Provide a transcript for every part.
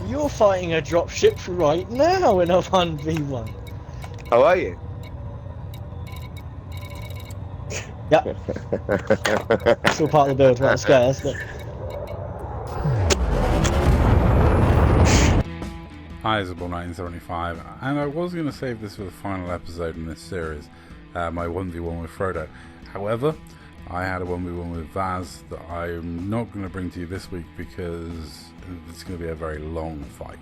You're fighting a dropship right now in a 1v1. How are you? Yep, it's all part of the build. Right, let's go. Let's go. Hi, Isabel 1975, and I was going to save this for the final episode in this series, my 1v1 with Frodo. However, I had a 1v1 with Vaz that I'm not going to bring to you this week because it's going to be a very long fight.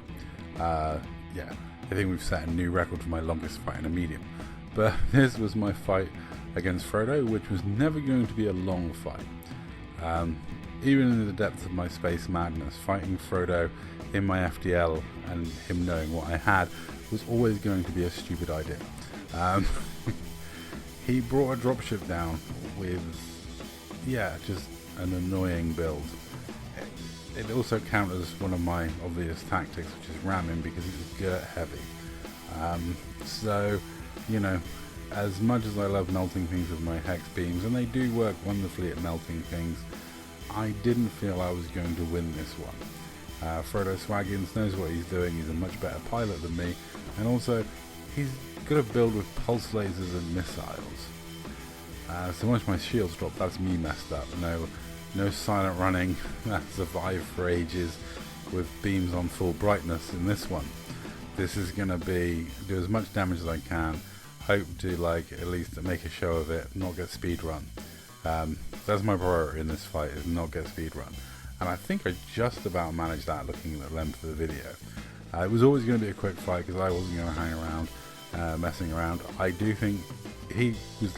Yeah, I think we've set a new record for my longest fight in a medium. But this was my fight against Frodo, which was never going to be a long fight. Even in the depths of my space madness, fighting Frodo in my FDL and him knowing what I had was always going to be a stupid idea. He brought a dropship down with, just an annoying build. It also counters one of my obvious tactics, which is ramming, because it's girt heavy. So, you know, as much as I love melting things with my hex beams, and they do work wonderfully at melting things, I didn't feel I was going to win this one. Frodo Swaggins knows what he's doing. He's a much better pilot than me, and also he's got a build with pulse lasers and missiles. So once my shields drop, that's me messed up. No silent running. That survived for ages with beams on full brightness in this one. This is going to be do as much damage as I can. Hope to at least make a show of it, not get speed run. That's my priority in this fight, is not get speed run. And I think I just about managed that looking at the length of the video. It was always going to be a quick fight because I wasn't going to hang around messing around. I do think he was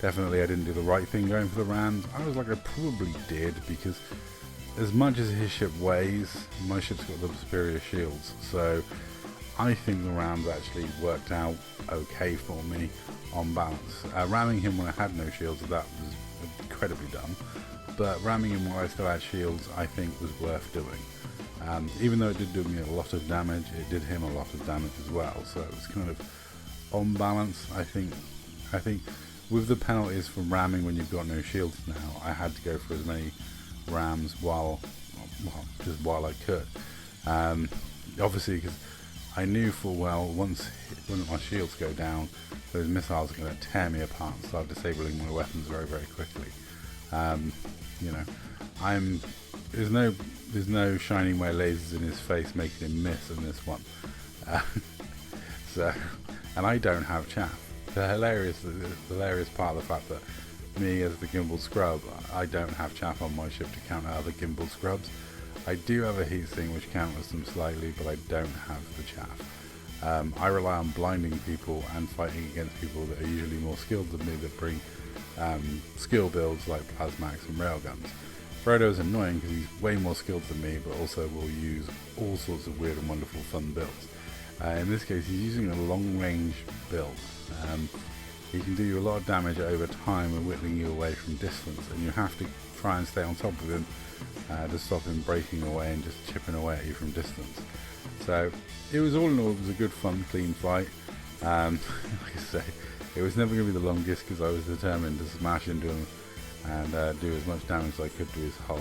definitely I didn't do the right thing going for the rams. I was I probably did, because as much as his ship weighs, my ship's got the superior shields. So I think the rams actually worked out okay for me on balance. Ramming him when I had no shields, that was incredibly dumb. But ramming him while I still had shields, I think was worth doing. Even though it did do me a lot of damage, it did him a lot of damage as well. So it was kind of on balance. I think with the penalties from ramming when you've got no shields now, I had to go for as many rams while I could. Obviously, because I knew full well when my shields go down, those missiles are going to tear me apart and start disabling my weapons very, very quickly. There's no shining my lasers in his face making him miss in this one. And I don't have chaff. The hilarious part of the fact that me as the gimbal scrub, I don't have chaff on my ship to counter other gimbal scrubs. I do have a heatsink which counters them slightly, but I don't have the chaff. I rely on blinding people and fighting against people that are usually more skilled than me, that bring skill builds like plasmax and railguns. Frodo's annoying because he's way more skilled than me, but also will use all sorts of weird and wonderful fun builds. In this case, he's using a long-range build. He can do you a lot of damage over time and whittling you away from distance, and you have to try and stay on top of him to stop him breaking away and just chipping away at you from distance. So it was all in all, it was a good, fun, clean fight. Like I say, it was never going to be the longest because I was determined to smash into him and do as much damage as I could to his hull.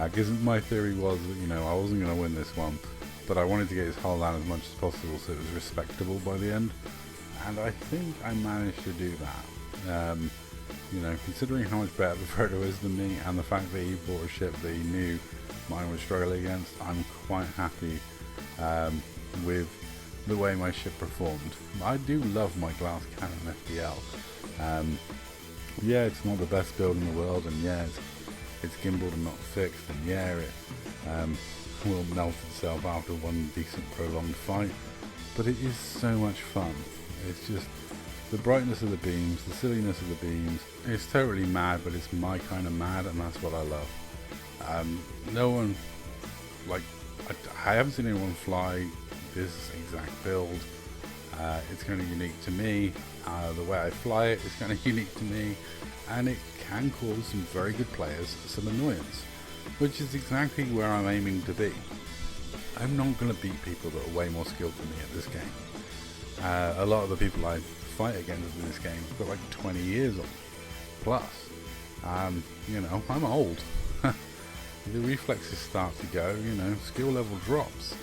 Because my theory was that I wasn't going to win this one, but I wanted to get his hull down as much as possible so it was respectable by the end. And I think I managed to do that. Considering how much better the Frodo is than me, and the fact that he bought a ship that he knew mine would struggle against, I'm quite happy with the way my ship performed. I do love my glass cannon FDL. It's not the best build in the world, and it's gimbaled and not fixed, and it will melt itself after one decent prolonged fight, but it is so much fun. It's just the brightness of the beams, the silliness of the beams. It's totally mad, but it's my kind of mad, and that's what I love. No one, I haven't seen anyone fly this exact build. It's kind of unique to me. The way I fly it is kind of unique to me, and it can cause some very good players some annoyance, which is exactly where I'm aiming to be. I'm not going to beat people that are way more skilled than me at this game. A lot of the people I fight against in this game have got 20 years on plus. I'm old. the reflexes start to go, you know, skill level drops.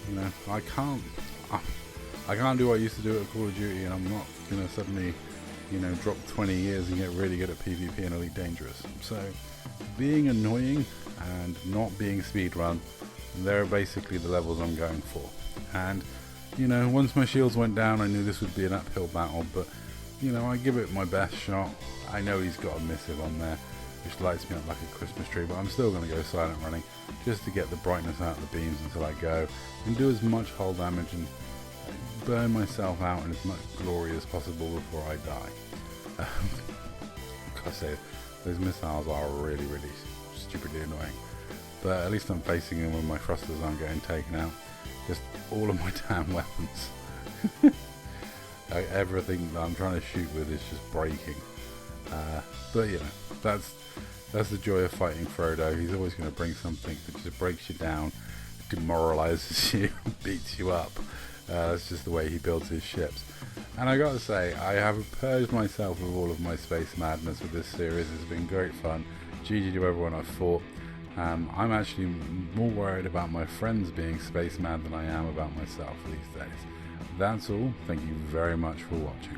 You know, I can't do what I used to do at Call of Duty, and I'm not gonna suddenly, you know, drop 20 years and get really good at PvP and Elite Dangerous. So being annoying and not being speedrun, they're basically the levels I'm going for. And you know, once my shields went down, I knew this would be an uphill battle, but you know, I give it my best shot. I know he's got a missive on there, which lights me up like a Christmas tree, but I'm still going to go silent running just to get the brightness out of the beams until I go and do as much hull damage and burn myself out in as much glory as possible before I die. Gotta say, those missiles are really, really stupidly annoying, but at least I'm facing them when my thrusters aren't getting taken out. Just all of my damn weapons. Everything that I'm trying to shoot with is just breaking. But you know, that's the joy of fighting Frodo. He's always going to bring something that just breaks you down, demoralizes you, beats you up. That's just the way he builds his ships. And I gotta say, I have purged myself of all of my space madness with this series. It's been great fun. GG to everyone I've fought. I'm actually more worried about my friends being space mad than I am about myself these days. That's all. Thank you very much for watching.